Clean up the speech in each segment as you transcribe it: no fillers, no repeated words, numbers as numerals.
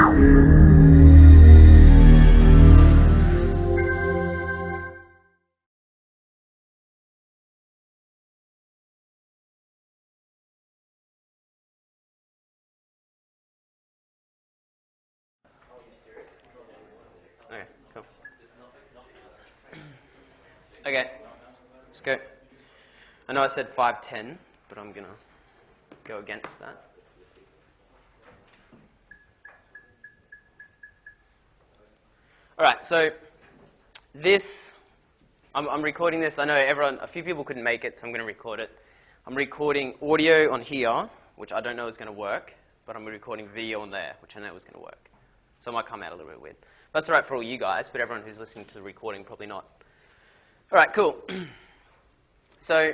Okay, cool. Okay, let's go. I know I said 5:10, but I'm going to go against that. All right, so this, I'm recording this. I know a few people couldn't make it, so I'm going to record it. I'm recording audio on here, which I don't know is going to work, but I'm recording video on there, which I know is going to work. So it might come out a little bit weird. That's all right for all you guys, but everyone who's listening to the recording, probably not. All right, cool. So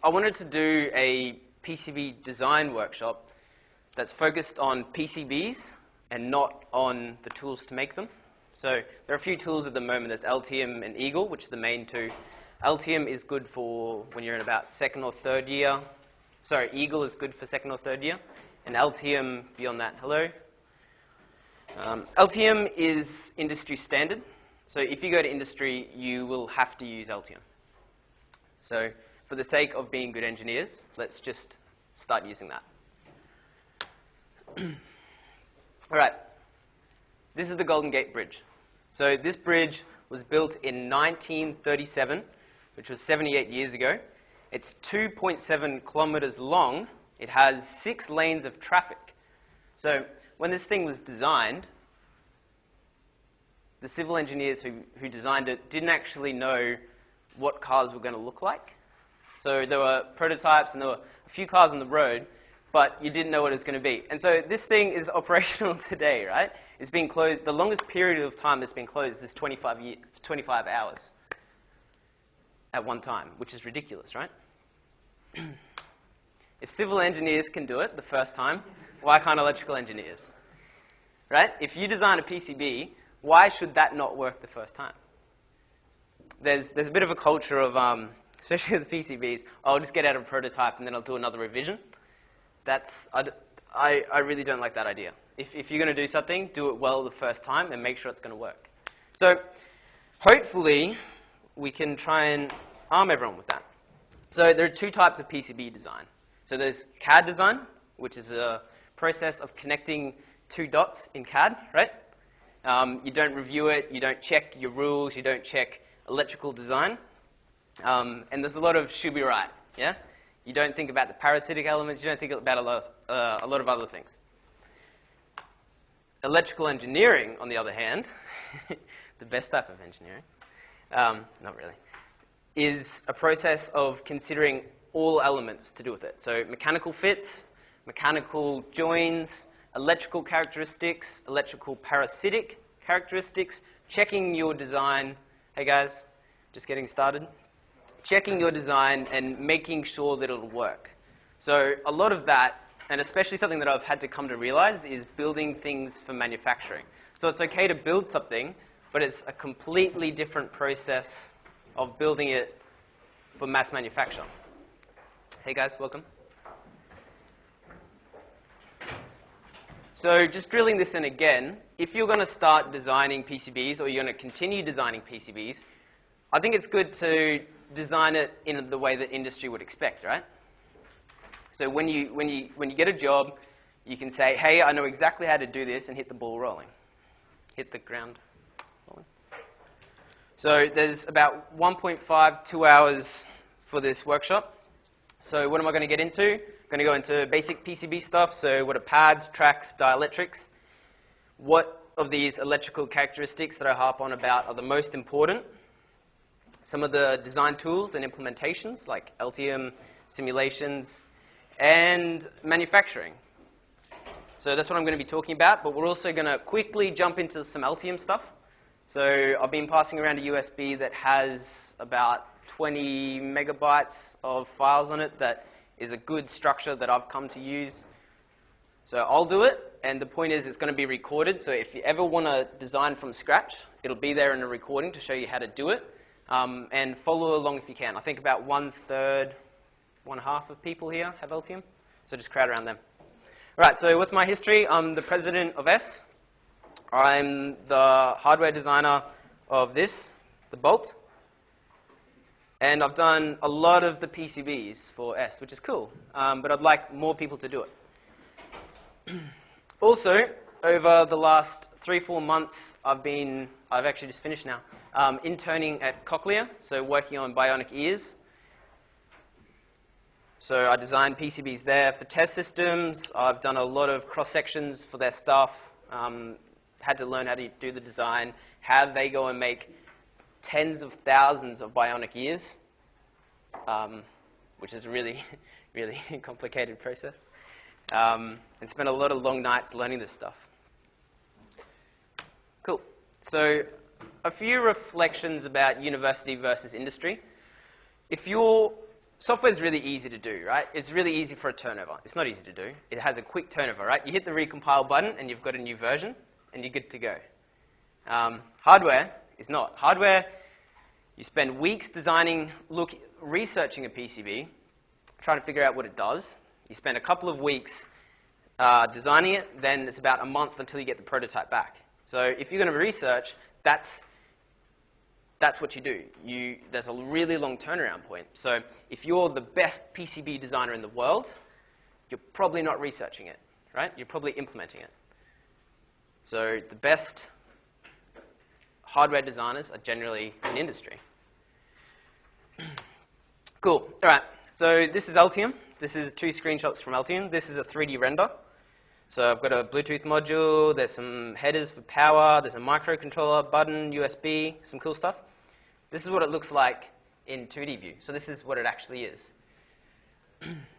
I wanted to do a PCB design workshop that's focused on PCBs and not on the tools to make them. So there are a few tools at the moment. There's Altium and Eagle, which are the main two. Altium is good for when you're in about second or third year. Sorry, Eagle is good for second or third year. And Altium, beyond that, hello. Altium is industry standard. So if you go to industry, you will have to use Altium. So for the sake of being good engineers, let's just start using that. All right. This is the Golden Gate Bridge. So this bridge was built in 1937, which was 78 years ago. It's 2.7 kilometers long. It has 6 lanes of traffic. So when this thing was designed, the civil engineers who designed it didn't actually know what cars were going to look like. So there were prototypes and there were a few cars on the road, but you didn't know what it was going to be. And so this thing is operational today, right? It's been closed. The longest period of time it's been closed is 25 hours at one time, which is ridiculous, right? If civil engineers can do it the first time, why can't electrical engineers? Right? If you design a PCB, why should that not work the first time? There's a bit of a culture of, especially with the PCBs, I'll just get out a prototype and then I'll do another revision. I really don't like that idea. If you're going to do something, do it well the first time and make sure it's going to work. So hopefully we can try and arm everyone with that. So there are 2 types of PCB design. So there's CAD design, which is a process of connecting 2 dots in CAD, right? You don't review it, you don't check your rules, you don't check electrical design. And there's a lot of should be right, yeah? You don't think about the parasitic elements, you don't think about a lot of other things. Electrical engineering, on the other hand, the best type of engineering, not really, is a process of considering all elements to do with it. So mechanical fits, mechanical joins, electrical characteristics, electrical parasitic characteristics, checking your design. Hey guys, just getting started. Checking your design and making sure that it'll work. So a lot of that, and especially something that I've had to come to realize, is building things for manufacturing. So it's okay to build something, but it's a completely different process of building it for mass manufacture. Hey guys, welcome. So just drilling this in again, if you're going to start designing PCBs or you're going to continue designing PCBs, I think it's good to design it in the way that industry would expect, right? So when you get a job, you can say, hey, I know exactly how to do this, and hit the ball rolling. Hit the ground rolling. So there's about 1.5, 2 hours for this workshop. So what am I going to get into? I'm going to go into basic PCB stuff. So what are pads, tracks, dielectrics? What of these electrical characteristics that I harp on about are the most important? Some of the design tools and implementations like Altium, simulations, and manufacturing. So that's what I'm going to be talking about, but we're also going to quickly jump into some Altium stuff. So I've been passing around a USB that has about 20 megabytes of files on it that is a good structure that I've come to use. So I'll do it, and the point is it's going to be recorded, so if you ever want to design from scratch, it'll be there in a recording to show you how to do it. And follow along if you can. I think about 1/3, 1/2 of people here have Altium, so just crowd around them. Right, so what's my history? I'm the president of EESS. I'm the hardware designer of this, the bolt. And I've done a lot of the PCBs for EESS, which is cool. But I'd like more people to do it. Also, over the last 3-4 months, I've actually just finished now, interning at Cochlear, so working on bionic ears. So I designed PCBs there for test systems. I've done a lot of cross-sections for their stuff. Had to learn how to do the design, how they go and make tens of thousands of bionic ears, which is a really, really complicated process. And spent a lot of long nights learning this stuff. Cool. So a few reflections about university versus industry. Software is really easy to do, right? It's really easy for a turnover. It's not easy to do. It has a quick turnover, right? You hit the recompile button and you've got a new version and you're good to go. Hardware is not. Hardware, you spend weeks researching a PCB, trying to figure out what it does. You spend a couple of weeks designing it, then it's about a month until you get the prototype back. So if you're going to research, that's what you do. There's a really long turnaround point. So if you're the best PCB designer in the world, you're probably not researching it, right? You're probably implementing it. So the best hardware designers are generally in industry. Cool. All right. So this is Altium. This is 2 screenshots from Altium. This is a 3D render. So I've got a Bluetooth module. There's some headers for power. There's a microcontroller, button, USB, some cool stuff. This is what it looks like in 2D view. So this is what it actually is.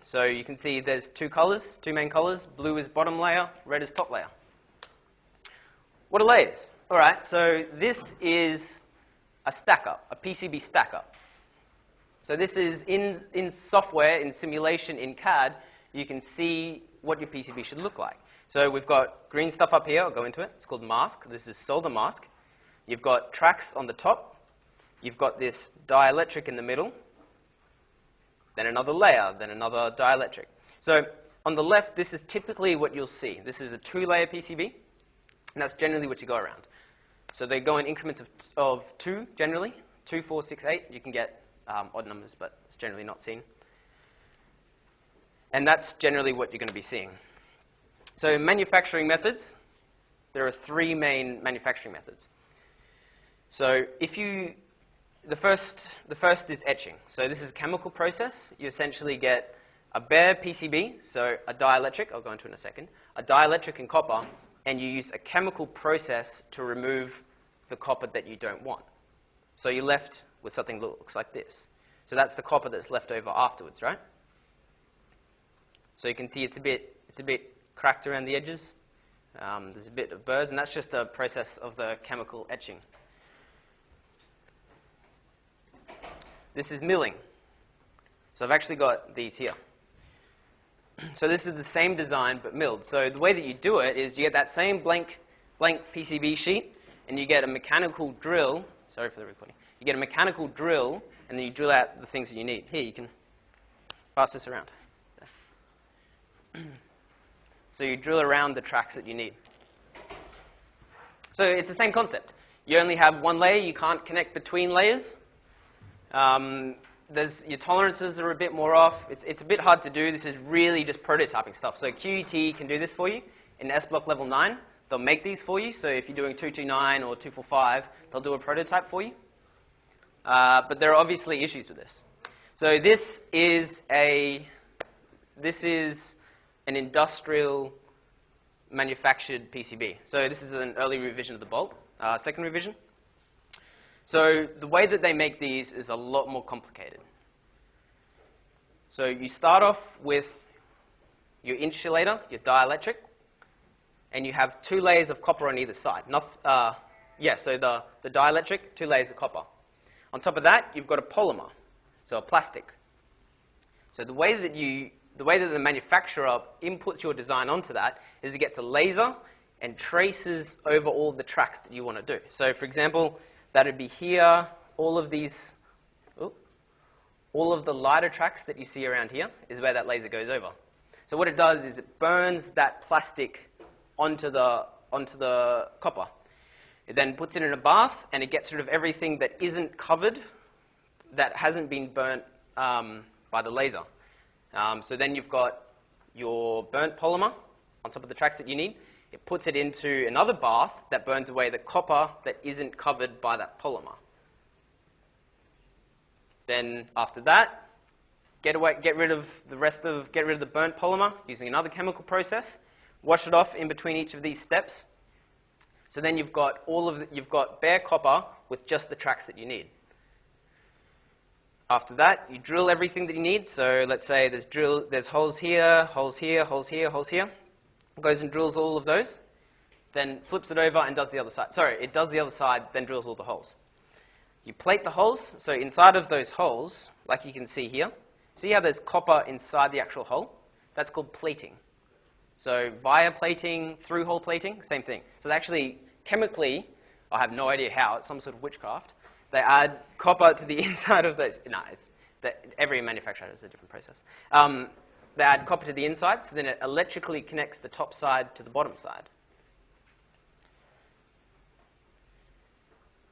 So you can see there's 2 colors, 2 main colors. Blue is bottom layer, red is top layer. What are layers? All right, so this is a stack-up, a PCB stack-up. So this is in software, in simulation, in CAD, you can see what your PCB should look like. So we've got green stuff up here. I'll go into it. It's called mask. This is solder mask. You've got tracks on the top. You've got this dielectric in the middle. Then another layer, then another dielectric. So on the left, this is typically what you'll see. This is a 2-layer PCB, and that's generally what you go around. So they go in increments of 2, generally. 2, 4, 6, 8. You can get odd numbers, but it's generally not seen. And that's generally what you're going to be seeing. So manufacturing methods, there are 3 main manufacturing methods. So the first is etching. So this is a chemical process. You essentially get a bare PCB, so a dielectric, I'll go into it in a second, a dielectric and copper, and you use a chemical process to remove the copper that you don't want. So you're left with something that looks like this. So that's the copper that's left over afterwards, right? So you can see it's a bit cracked around the edges. There's a bit of burrs, and that's just a process of the chemical etching. This is milling. So I've actually got these here. So this is the same design, but milled. So the way that you do it is you get that same blank PCB sheet, and you get a mechanical drill. Sorry for the recording. You get a mechanical drill, and then you drill out the things that you need. Here, you can pass this around. So you drill around the tracks that you need. So it's the same concept. You only have 1 layer. You can't connect between layers. Your tolerances are a bit more off. It's a bit hard to do. This is really just prototyping stuff. So QUT can do this for you. In S block level 9, they'll make these for you. So if you're doing 229 or 245, they'll do a prototype for you. But there are obviously issues with this. So this is an industrial manufactured PCB. So this is an early revision of the bolt, second revision. So the way that they make these is a lot more complicated. So you start off with your insulator, your dielectric, and you have 2 layers of copper on either side. So the dielectric, 2 layers of copper. On top of that, you've got a polymer, so a plastic. So the way that the manufacturer inputs your design onto that is it gets a laser and traces over all the tracks that you want to do. So for example, that would be here, all of the lighter tracks that you see around here is where that laser goes over. So what it does is it burns that plastic onto the copper. It then puts it in a bath, and it gets rid of everything that isn't covered, that hasn't been burnt by the laser. So then you've got your burnt polymer on top of the tracks that you need. It puts it into another bath that burns away the copper that isn't covered by that polymer. Then after that, get rid of the burnt polymer using another chemical process. Wash it off in between each of these steps. So then you've got bare copper with just the tracks that you need. After that, you drill everything that you need. So let's say there's holes here, holes here, holes here, holes here. Goes and drills all of those, then flips it over and does the other side. Sorry, it does the other side, then drills all the holes. You plate the holes. So inside of those holes, like you can see here, see how there's copper inside the actual hole? That's called plating. So via plating, through hole plating, same thing. So they actually, chemically, I have no idea how, it's some sort of witchcraft, they add copper to the inside of those. No, every manufacturer has a different process. They add copper to the inside, so then it electrically connects the top side to the bottom side.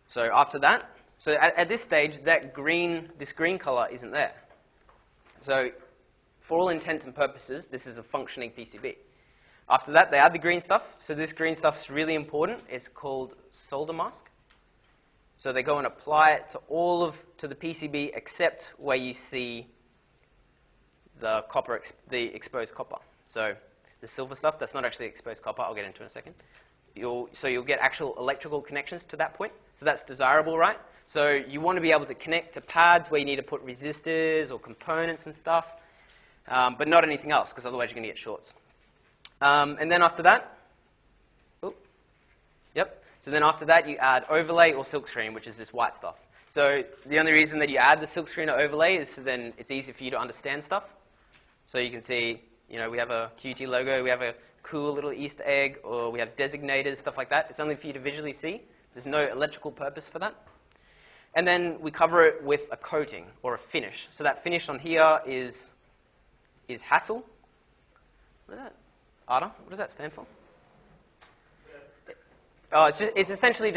So after that, so at this stage, this green color isn't there. So for all intents and purposes, this is a functioning PCB. After that, they add the green stuff. So this green stuff's really important. It's called solder mask. So they go and apply it to the PCB except where you see the copper, the exposed copper. So the silver stuff, that's not actually exposed copper. I'll get into it in a second. So you'll get actual electrical connections to that point. So that's desirable, right? So you want to be able to connect to pads where you need to put resistors or components and stuff, but not anything else, because otherwise you're going to get shorts. And then after that, So then after that, you add overlay or silkscreen, which is this white stuff. So the only reason that you add the silkscreen or overlay is so then it's easy for you to understand stuff. So you can see, we have a QUT logo, we have a cool little Easter egg, or we have designators, stuff like that. It's only for you to visually see. There's no electrical purpose for that. And then we cover it with a coating or a finish. So that finish on here is hassle. What is that? Ada? What does that stand for? Oh, it's essentially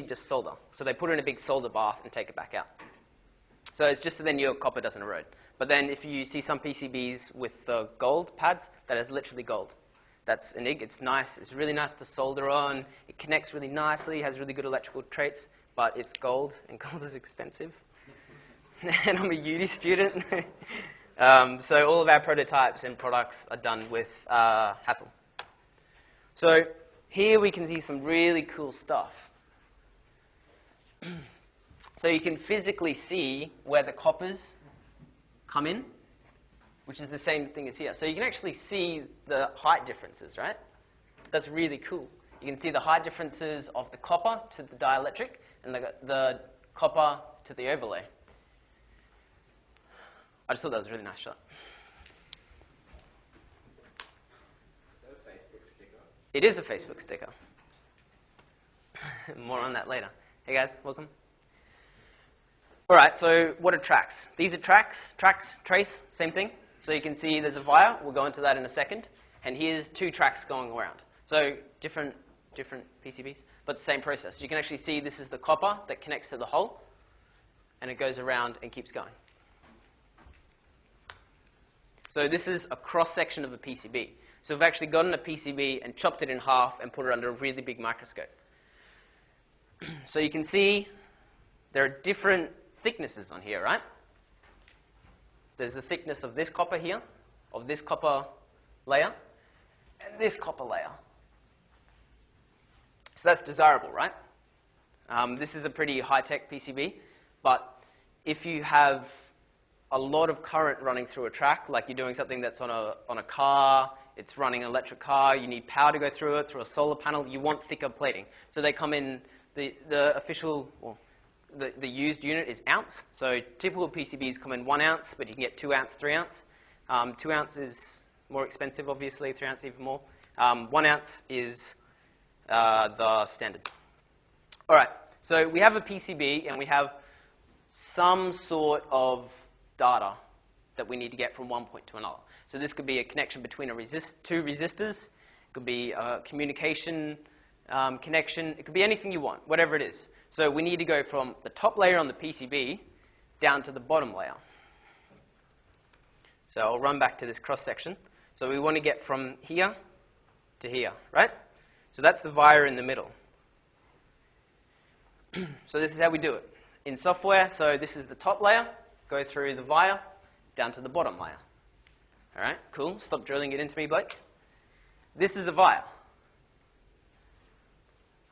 just solder. So they put it in a big solder bath and take it back out. So it's just so then your copper doesn't erode. But then if you see some PCBs with the gold pads, that is literally gold. That's an IG. It's nice. It's really nice to solder on. It connects really nicely, has really good electrical traits, but it's gold, and gold is expensive. And I'm a uni student. So all of our prototypes and products are done with hassle. So here we can see some really cool stuff. So you can physically see where the coppers come in, which is the same thing as here. So you can actually see the height differences, right? That's really cool. You can see the height differences of the copper to the dielectric and the copper to the overlay. I just thought that was a really nice shot. It is a Facebook sticker. More on that later. Hey guys, welcome. All right, so what are tracks? These are tracks, trace, same thing. So you can see there's a via. We'll go into that in a second. And here's two tracks going around. So different PCBs, but the same process. You can actually see this is the copper that connects to the hole, and it goes around and keeps going. So this is a cross-section of a PCB. So we've actually gotten a PCB and chopped it in half and put it under a really big microscope. So you can see there are different thicknesses on here, right? There's the thickness of this copper here, of this copper layer, and this copper layer. So that's desirable, right? This is a pretty high-tech PCB, but if you have a lot of current running through a track, like you're doing something that's on a car, it's running an electric car, you need power to go through it, through a solar panel, you want thicker plating. So they come in, the official, well, the used unit is ounce. So typical PCBs come in 1 ounce, but you can get 2 ounce, 3 ounce. 2 ounce is more expensive, obviously, 3 ounce even more. 1 ounce is the standard. All right, so we have a PCB and we have some sort of data that we need to get from one point to another. So this could be a connection between two resistors. It could be a communication connection. It could be anything you want, whatever it is. So we need to go from the top layer on the PCB down to the bottom layer. So I'll run back to this cross-section. So we want to get from here to here, right? So that's the via in the middle. So this is how we do it. In software, so this is the top layer, go through the via, down to the bottom layer. All right, cool. Stop drilling it into me, Blake. This is a via.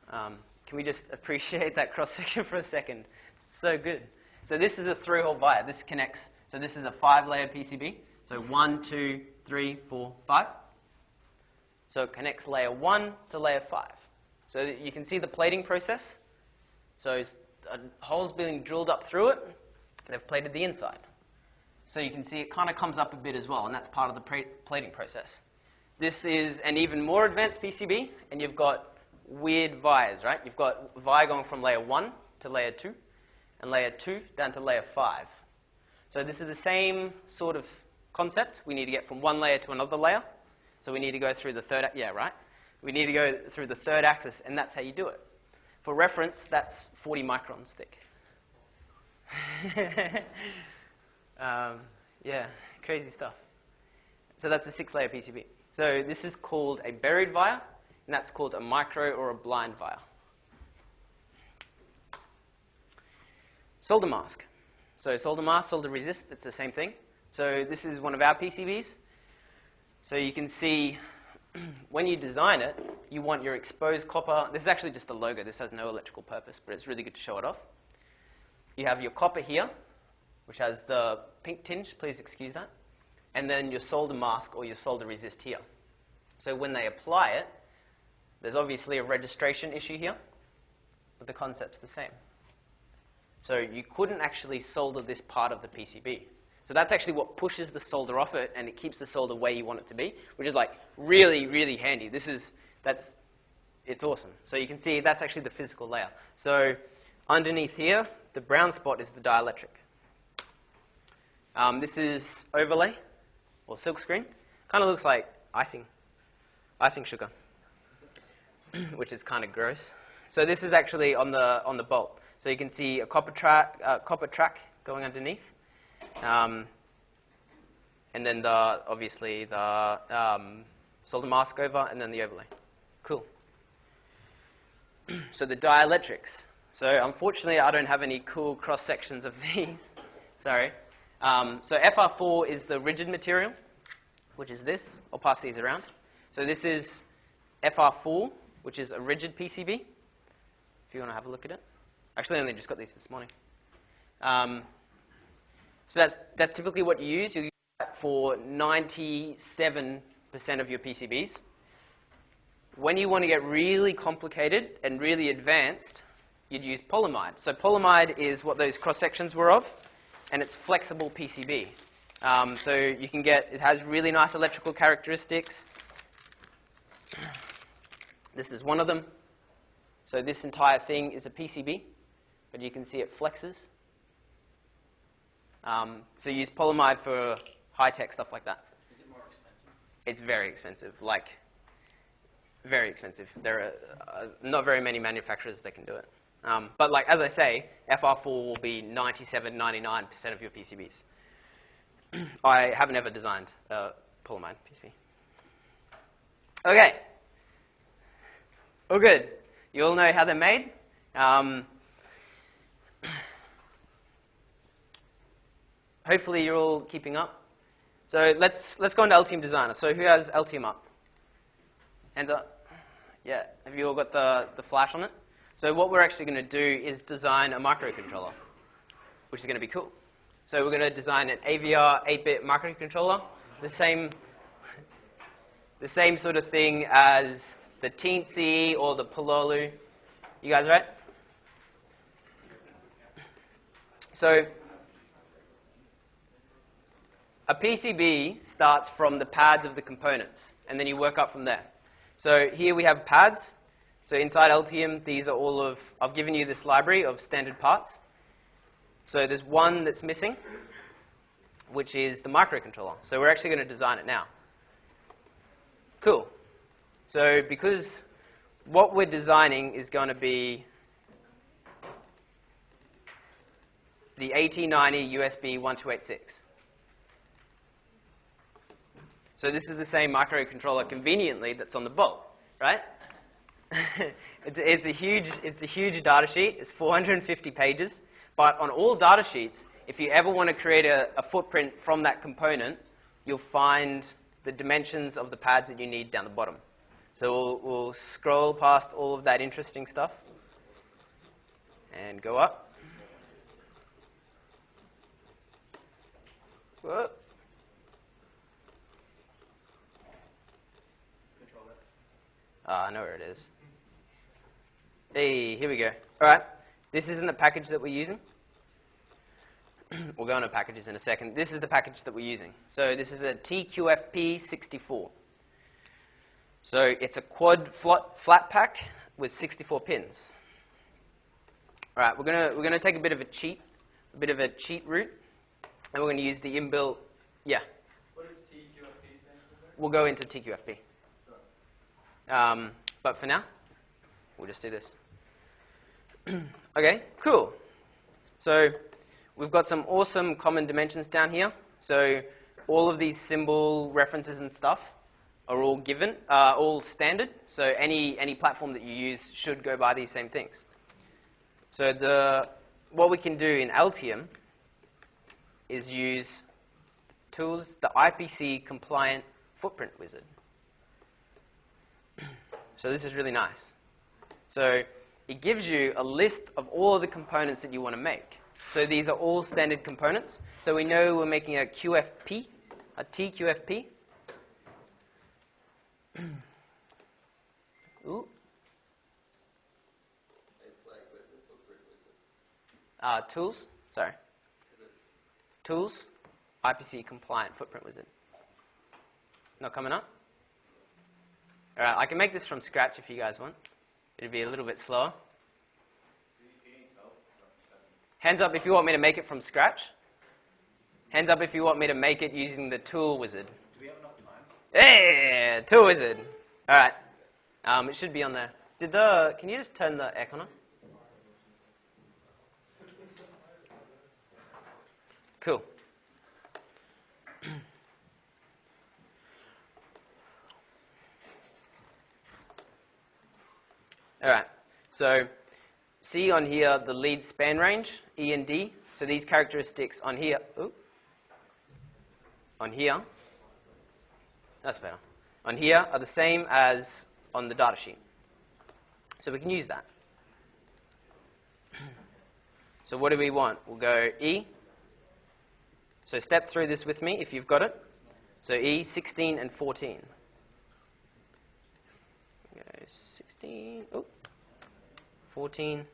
Can we just appreciate that cross-section for a second? So good. So this is a through-hole via. This connects. So this is a 5-layer PCB. So 1, 2, 3, 4, 5. So it connects layer 1 to layer 5. So you can see the plating process. So a hole's being drilled up through it. They've plated the inside. So you can see it kind of comes up a bit as well, and that's part of the plating process. This is an even more advanced PCB, and you've got weird vias, right? You've got via going from layer 1 to layer 2, and layer 2 down to layer 5. So this is the same sort of concept. We need to get from one layer to another layer. So we need to go through the third, we need to go through the third axis, and that's how you do it. For reference, that's 40 microns thick. Yeah, crazy stuff. So that's a 6-layer PCB. So this is called a buried via, and that's called a micro or a blind via. Solder mask. So solder mask, solder resist, it's the same thing. So this is one of our PCBs. So you can see when you design it, you want your exposed copper. This is actually just a logo. This has no electrical purpose, but it's really good to show it off. You have your copper here, which has the pink tinge. Please excuse that. And then your solder mask or your solder resist here. So when they apply it, there's obviously a registration issue here, but the concept's the same. So you couldn't actually solder this part of the PCB. So that's actually what pushes the solder off it, and it keeps the solder where you want it to be, which is like really, really handy. It's awesome. So you can see that's actually the physical layer. So underneath here, the brown spot is the dielectric. This is overlay, or silk screen. Kind of looks like icing sugar, which is kind of gross. So this is actually on the bolt. So you can see a copper track going underneath. And then obviously the solder mask over, and then the overlay. Cool. So the dielectrics. So unfortunately, I don't have any cool cross sections of these. Sorry. So FR4 is the rigid material, which is this. I'll pass these around. So this is FR4, which is a rigid PCB. If you want to have a look at it. Actually, I only just got these this morning. So that's typically what you use. You use that for 97% of your PCBs. When you want to get really complicated and really advanced, you'd use polyamide. So polyamide is what those cross-sections were of, and it's flexible PCB. So you can it has really nice electrical characteristics. This is one of them. So this entire thing is a PCB, but you can see it flexes. So you use polyamide for high-tech stuff like that. Is it more expensive? It's very expensive, like very expensive. There are not very many manufacturers that can do it. But like as I say, FR4 will be 97, 99% of your PCBs. I haven't ever designed a polyamide PCB. Okay. All good. You all know how they're made. Hopefully you're all keeping up. So let's go into Altium Designer. So who has Altium up? Hands up. Yeah. Have you all got the flash on it? So what we're actually going to do is design a microcontroller, which is going to be cool. So we're going to design an AVR 8-bit microcontroller, the same sort of thing as the Teensy or the Pololu. You guys right? So a PCB starts from the pads of the components, and then you work up from there. So here we have pads. So inside Altium, these are all of, I've given you this library of standard parts. So there's one that's missing, which is the microcontroller. So we're actually going to design it now. Cool. So because what we're designing is going to be the AT90 USB 1286. So this is the same microcontroller conveniently that's on the bolt, right? it's a huge data sheet. It's 450 pages. But on all data sheets, if you ever want to create a footprint from that component, you'll find the dimensions of the pads that you need down the bottom. So we'll scroll past all of that interesting stuff and go up. Whoa. I know where it is. Hey, here we go. All right, this isn't the package that we're using. We'll go into packages in a second. This is the package that we're using. So this is a TQFP64. So it's a quad flat pack with 64 pins. All right, we're gonna take a bit of a cheat route, and we're going to use the inbuilt. Yeah. What does TQFP stand for? We'll go into TQFP. But for now, we'll just do this. Okay, cool. So we've got some awesome common dimensions down here. So all of these symbol references and stuff are all given, all standard. So any platform that you use should go by these same things. So what we can do in Altium is use tools, the IPC compliant footprint wizard. So this is really nice. So it gives you a list of all of the components that you want to make. So these are all standard components. So we know we're making a QFP, a TQFP. Ooh. Tools, sorry. Tools, IPC compliant footprint wizard. Not coming up? All right, I can make this from scratch if you guys want. It'll be a little bit slower. Hands up if you want me to make it from scratch. Hands up if you want me to make it using the tool wizard. Do we have enough time? Hey, tool wizard. All right. It should be on there. Can you just turn the aircon on? Cool. All right. So see on here the lead span range, E and D. So these characteristics on here, that's better. On here are the same as on the data sheet. So we can use that. So what do we want? We'll go E. So step through this with me if you've got it. So E, 16 and 14. Go 16, 14.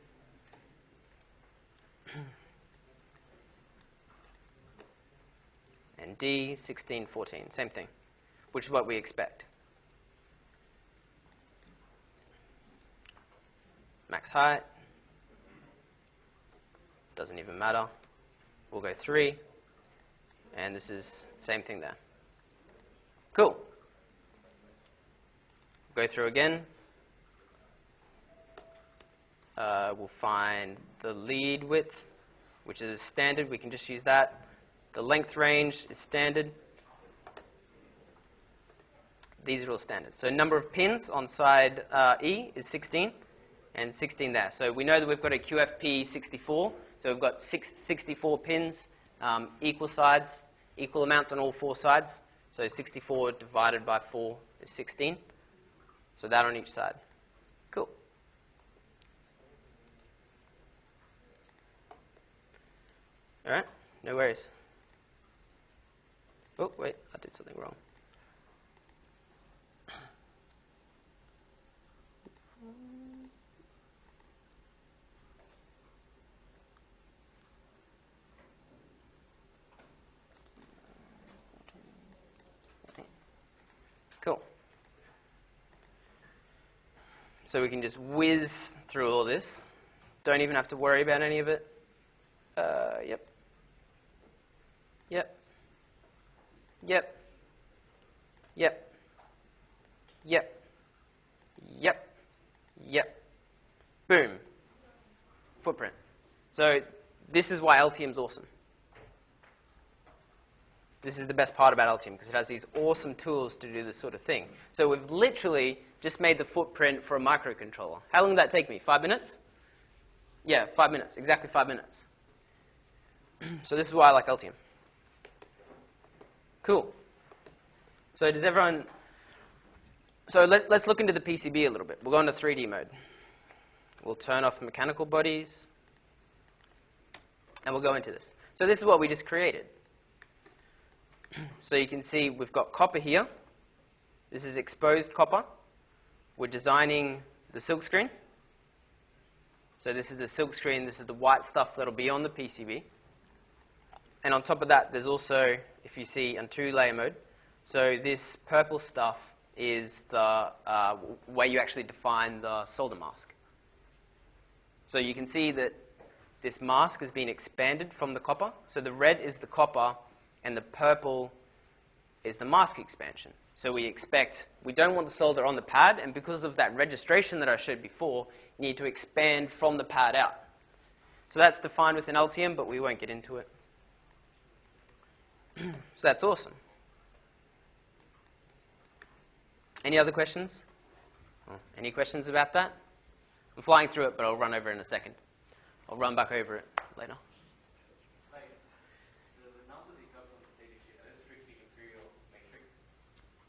And D, 16, 14, same thing, which is what we expect. Max height, doesn't even matter. We'll go 3, and this is same thing there. Cool. Go through again. We'll find the lead width, which is standard. We can just use that. The length range is standard. These are all standard. So number of pins on side E is 16, and 16 there. So we know that we've got a QFP 64. So we've got 64 pins, equal sides, equal amounts on all 4 sides. So 64 divided by 4 is 16. So that on each side. Cool. All right, no worries. Oh, wait, I did something wrong. Cool. So we can just whiz through all this. Don't even have to worry about any of it. Yep. Yep. Yep. Yep. Yep. Yep. Yep. Boom. Footprint. So this is why Altium's awesome. This is the best part about Altium, because it has these awesome tools to do this sort of thing. So we've literally just made the footprint for a microcontroller. How long did that take me? 5 minutes? Yeah, 5 minutes. Exactly 5 minutes. So this is why I like Altium. Cool. So does everyone... So let's look into the PCB a little bit. We'll go into 3D mode. We'll turn off mechanical bodies. And we'll go into this. So this is what we just created. So you can see we've got copper here. This is exposed copper. We're designing the silk screen. So this is the silk screen. This is the white stuff that'll be on the PCB. And on top of that, there's also, if you see, on 2-layer mode. So this purple stuff is the way you actually define the solder mask. So you can see that this mask has been expanded from the copper. So the red is the copper, and the purple is the mask expansion. So we don't want the solder on the pad, and because of that registration that I showed before, you need to expand from the pad out. So that's defined within Altium, but we won't get into it. So that's awesome. Any other questions? Any questions about that? I'm flying through it, but I'll run over in a second. I'll run back over it later.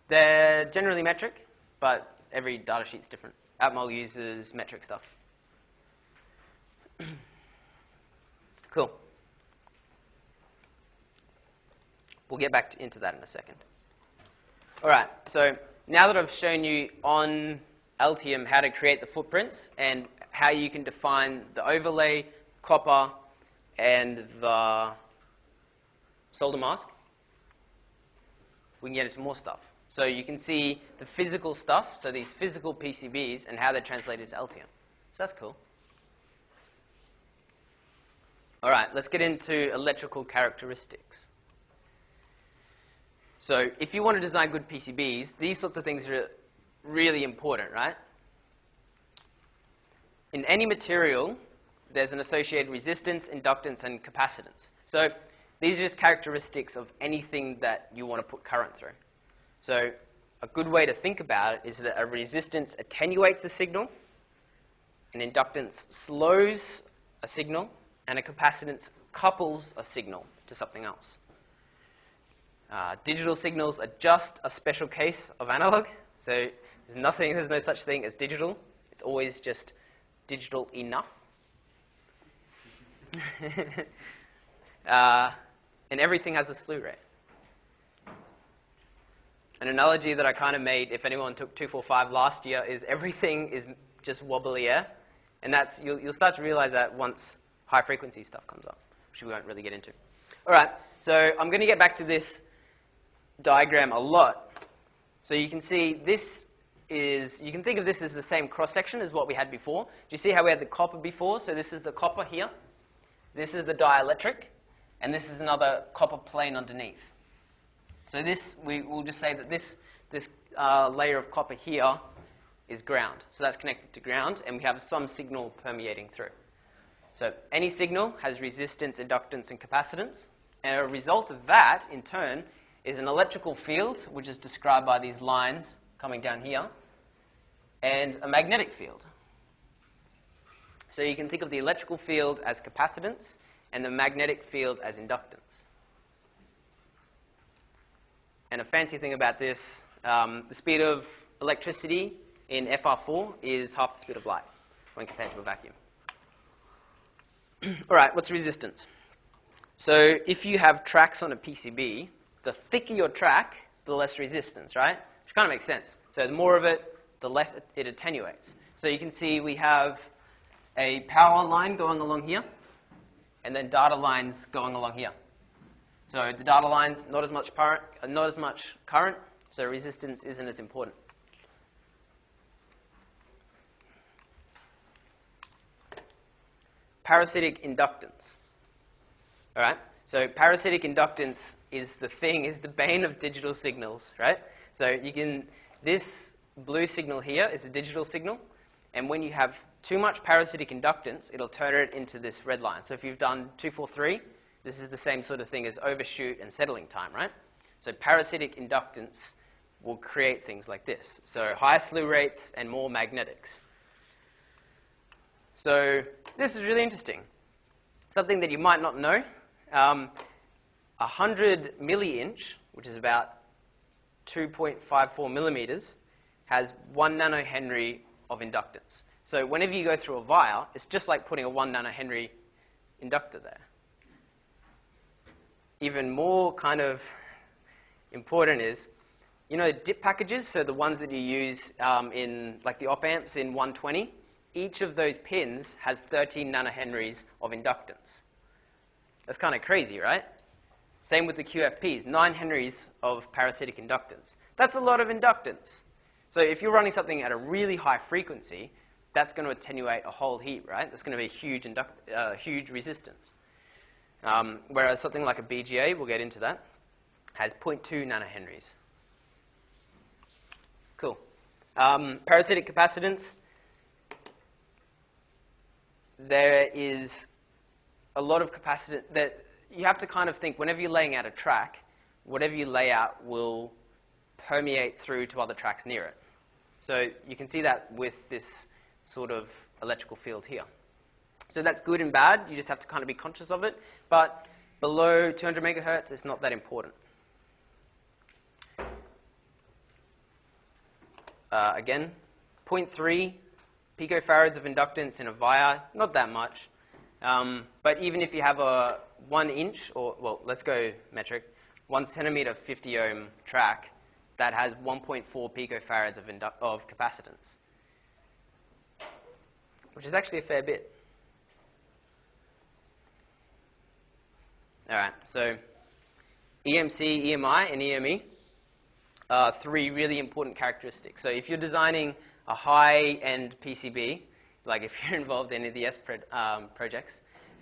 They're generally metric, but every data sheet's different. Atmel uses metric stuff. Cool. We'll get back into that in a second. All right, so now that I've shown you on Altium how to create the footprints and how you can define the overlay, copper, and the solder mask, we can get into more stuff. So you can see the physical stuff, so these physical PCBs, and how they're translated to Altium. So that's cool. All right, let's get into electrical characteristics. So if you want to design good PCBs, these sorts of things are really important, right? In any material, there's an associated resistance, inductance, and capacitance. So these are just characteristics of anything that you want to put current through. So a good way to think about it is that a resistance attenuates a signal, an inductance slows a signal, and a capacitance couples a signal to something else. Digital signals are just a special case of analog. So there's no such thing as digital. It's always just digital enough. And everything has a slew rate. An analogy that I kind of made, if anyone took 245 last year, is everything is just wobbly air. And that's, you'll start to realize that once high frequency stuff comes up, which we won't really get into. All right, so I'm going to get back to this diagram a lot. So you can see this is, you can think of this as the same cross-section as what we had before. Do you see how we had the copper before? So this is the copper here. This is the dielectric. And this is another copper plane underneath. So this, we'll just say that this layer of copper here is ground. So that's connected to ground, and we have some signal permeating through. So any signal has resistance, inductance, and capacitance. And a result of that, in turn, is an electrical field, which is described by these lines coming down here, and a magnetic field. So you can think of the electrical field as capacitance, and the magnetic field as inductance. And a fancy thing about this, the speed of electricity in FR4 is half the speed of light when compared to a vacuum. All right, what's resistance? So if you have tracks on a PCB, the thicker your track, the less resistance, right? Which kind of makes sense. So the more of it, the less it attenuates. So you can see we have a power line going along here, and then data lines going along here. So the data lines, not as much current, so resistance isn't as important. Parasitic inductance. All right. So parasitic inductance is the bane of digital signals, right? So this blue signal here is a digital signal, and when you have too much parasitic inductance, it'll turn it into this red line. So if you've done 243, this is the same sort of thing as overshoot and settling time, right? So parasitic inductance will create things like this. So higher slew rates and more magnetics. So this is really interesting. Something that you might not know. 100 milli-inch, which is about 2.54 millimeters, has 1 nanohenry of inductance. So whenever you go through a wire, it's just like putting a 1 nanohenry inductor there. Even more kind of important is, you know, dip packages, so the ones that you use in, like the op amps in 120, each of those pins has 13 nanohenries of inductance. That's kind of crazy, right? Same with the QFPs, 9 henries of parasitic inductance. That's a lot of inductance. So if you're running something at a really high frequency, that's going to attenuate a whole heap, right? That's going to be a huge resistance. Whereas something like a BGA, we'll get into that, has 0.2 nanohenries. Cool. Parasitic capacitance. There is a lot of capacitance that you have to kind of think, whenever you're laying out a track, whatever you lay out will permeate through to other tracks near it. So you can see that with this sort of electrical field here. So that's good and bad. You just have to kind of be conscious of it. But below 200 megahertz, it's not that important. Again, 0.3 picofarads of inductance in a via, not that much. But even if you have a 1 inch, or, well, let's go metric, 1 centimeter 50 ohm track, that has 1.4 picofarads of capacitance, which is actually a fair bit. All right, so EMC, EMI, and EME are 3 really important characteristics. So if you're designing a high-end PCB, like if you're involved in any of the EESS projects,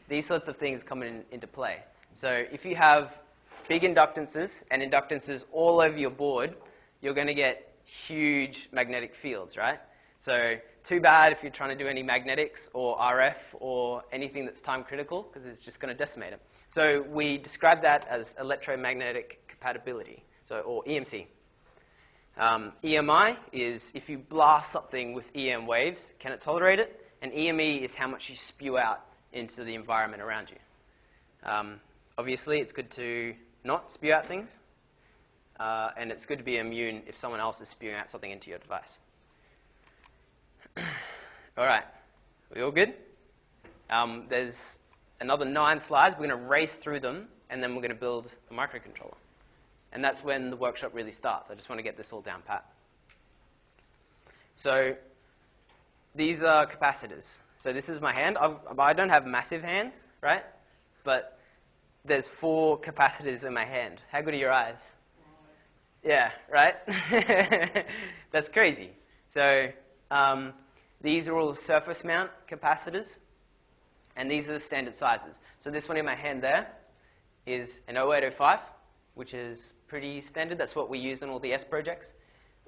these sorts of things come into play. So if you have big inductances and inductances all over your board, you're going to get huge magnetic fields, right? So too bad if you're trying to do any magnetics or RF or anything that's time critical, because it's just going to decimate it. So we describe that as electromagnetic compatibility, so, or EMC. EMI is if you blast something with EM waves, can it tolerate it? And EME is how much you spew out into the environment around you. Obviously, it's good to not spew out things, and it's good to be immune if someone else is spewing out something into your device. All right, we all good? There's another 9 slides. We're going to race through them, and then we're going to build a microcontroller. And that's when the workshop really starts. I just want to get this all down pat. So these are capacitors. So this is my hand. I don't have massive hands, right? But there's 4 capacitors in my hand. How good are your eyes? Yeah, right? That's crazy. So these are all surface mount capacitors, and these are the standard sizes. So this one in my hand there is an 0805, which is pretty standard. That's what we use on all the EESS projects.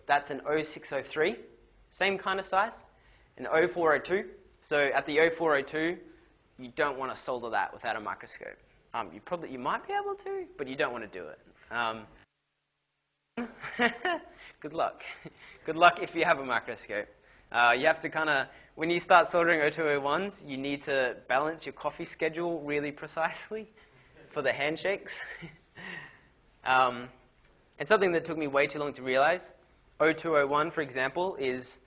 That's an 0603, same kind of size, an 0402. So at the 0402, you don't want to solder that without a microscope. You might be able to, but you don't want to do it. Good luck. Good luck if you have a microscope. You have to kind of, when you start soldering 0201s, you need to balance your coffee schedule really precisely for the handshakes. And something that took me way too long to realize, 0201, for example, it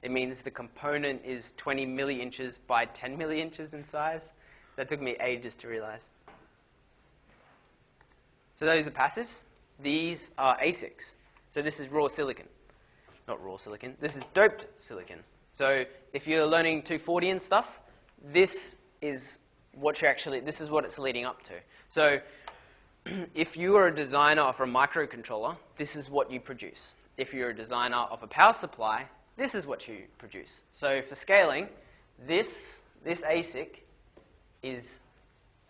means the component is 20 milli-inches by 10 milli-inches in size. That took me ages to realize. So those are passives. These are ASICs. So this is raw silicon. Not raw silicon. This is doped silicon. So if you're learning 240 and stuff, this is what it's leading up to. So if you are a designer of a microcontroller, this is what you produce. If you're a designer of a power supply, this is what you produce. So for scaling, this ASIC is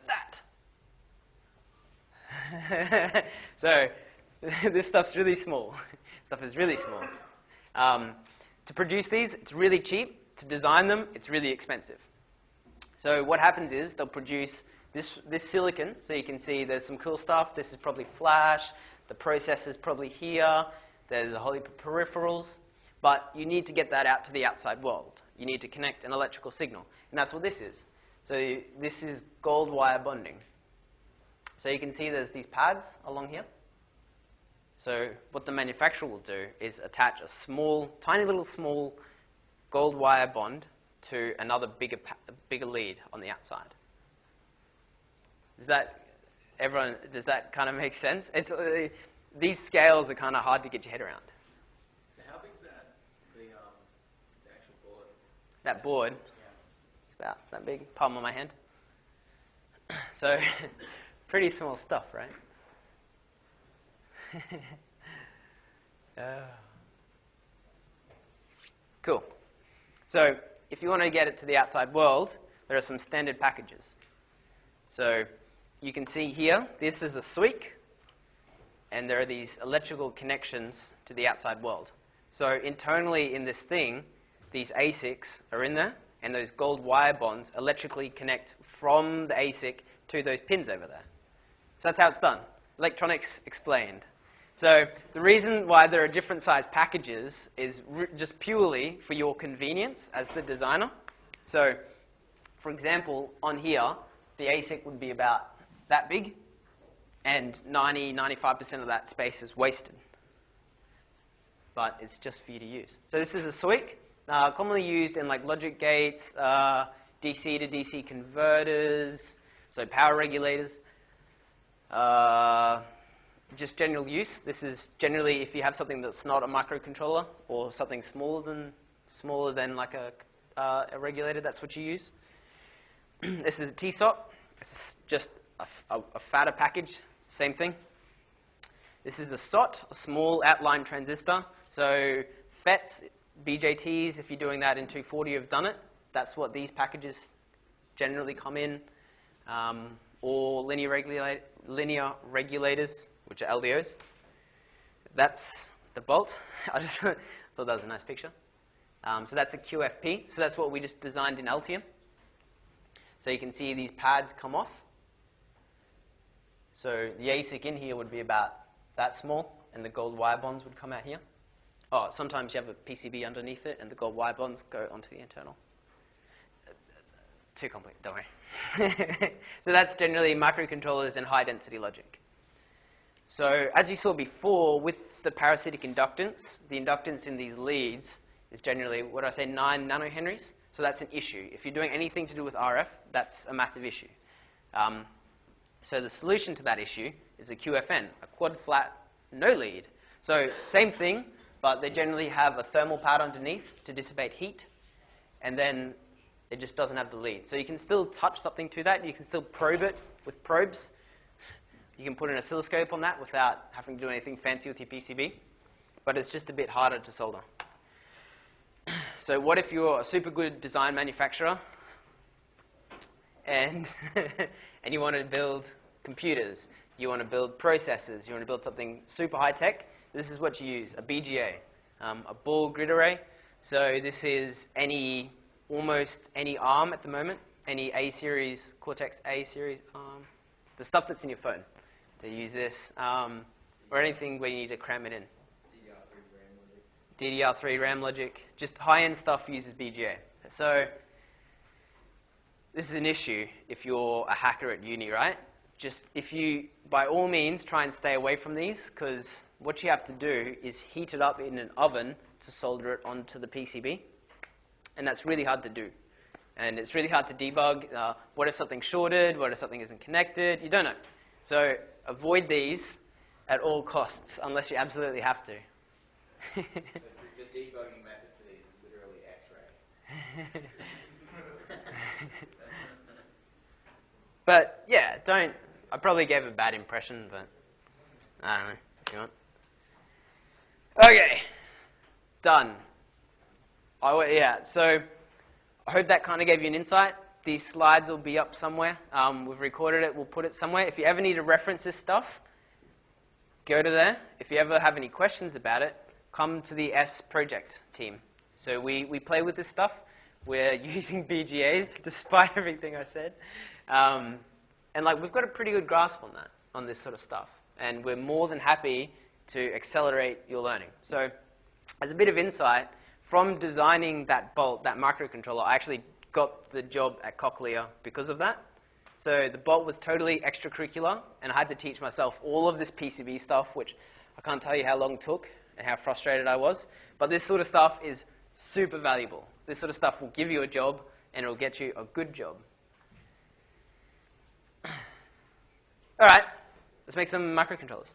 that. So this stuff's really small. Stuff is really small. To produce these, it's really cheap. To design them, it's really expensive. So what happens is they'll produce this silicon. So you can see there's some cool stuff. This is probably flash. The processor's probably here. There's a whole heap of peripherals. But you need to get that out to the outside world. You need to connect an electrical signal. And that's what this is. So this is gold wire bonding. So you can see there's these pads along here. So what the manufacturer will do is attach a small, tiny little small gold wire bond to another bigger lead on the outside. Does that kind of make sense? These scales are kind of hard to get your head around. So how big is that? The actual board? That board? Yeah. It's about that big, palm of my hand. So pretty small stuff, right? Cool. So if you want to get it to the outside world, there are some standard packages. So you can see here, this is a SWIC, and there are these electrical connections to the outside world. So internally in this thing, these ASICs are in there, and those gold wire bonds electrically connect from the ASIC to those pins over there. So that's how it's done. Electronics explained. So the reason why there are different size packages is just purely for your convenience as the designer. So for example, on here, the ASIC would be about that big, and 95% of that space is wasted. But it's just for you to use. So this is a SWIC, commonly used in like logic gates, DC to DC converters, so power regulators. Just general use. This is generally if you have something that's not a microcontroller or something smaller than like a regulator, that's what you use. This is a TSOP. This is just a fatter package, same thing. This is a SOT, a small outline transistor. So FETs, BJTs, if you're doing that in 240, you've done it. That's what these packages generally come in. Or linear regulators, which are LDOs. That's the bolt. I just thought that was a nice picture. So that's a QFP. So that's what we just designed in Altium. So you can see these pads come off. So the ASIC in here would be about that small, and the gold wire bonds would come out here. Oh, sometimes you have a PCB underneath it, and the gold wire bonds go onto the internal. Too complex, don't worry. So that's generally microcontrollers and high-density logic. So as you saw before, with the parasitic inductance, the inductance in these leads is generally, what do I say, 9 nanohenries. So that's an issue. If you're doing anything to do with RF, that's a massive issue. So the solution to that issue is a QFN, a quad flat no lead. So same thing, but they generally have a thermal pad underneath to dissipate heat, and then it just doesn't have the lead. So you can still touch something to that. You can still probe it with probes. You can put an oscilloscope on that without having to do anything fancy with your PCB, but it's just a bit harder to solder. So what if you're a super good design manufacturer and, and you want to build computers, you want to build processors, you want to build something super high-tech? This is what you use, a BGA, a ball grid array. So this is almost any ARM at the moment, any A-series, Cortex A-series ARM, the stuff that's in your phone. They use this, or anything where you need to cram it in. DDR3 RAM logic, just high-end stuff uses BGA. So this is an issue if you're a hacker at uni, right? Just if you, by all means, try and stay away from these, because what you have to do is heat it up in an oven to solder it onto the PCB. And that's really hard to do. And it's really hard to debug. What if something's shorted? What if something isn't connected? You don't know. So avoid these at all costs, unless you absolutely have to. So the debugging method for these is literally X-ray. But yeah, I probably gave a bad impression, but I don't know if you want. Okay, done. Yeah, so I hope that kind of gave you an insight. These slides will be up somewhere. We've recorded it. We'll put it somewhere. If you ever need to reference this stuff, go to there. If you ever have any questions about it, come to the S project team. So we play with this stuff. We're using BGAs, despite everything I said. And like, we've got a pretty good grasp on that, on this sort of stuff. And we're more than happy to accelerate your learning. So as a bit of insight, from designing that bolt, that microcontroller, I actually got the job at Cochlear because of that. So the bolt was totally extracurricular, and I had to teach myself all of this PCB stuff, which I can't tell you how long it took and how frustrated I was. But this sort of stuff is super valuable. This sort of stuff will give you a job, and it'll get you a good job. All right, let's make some microcontrollers.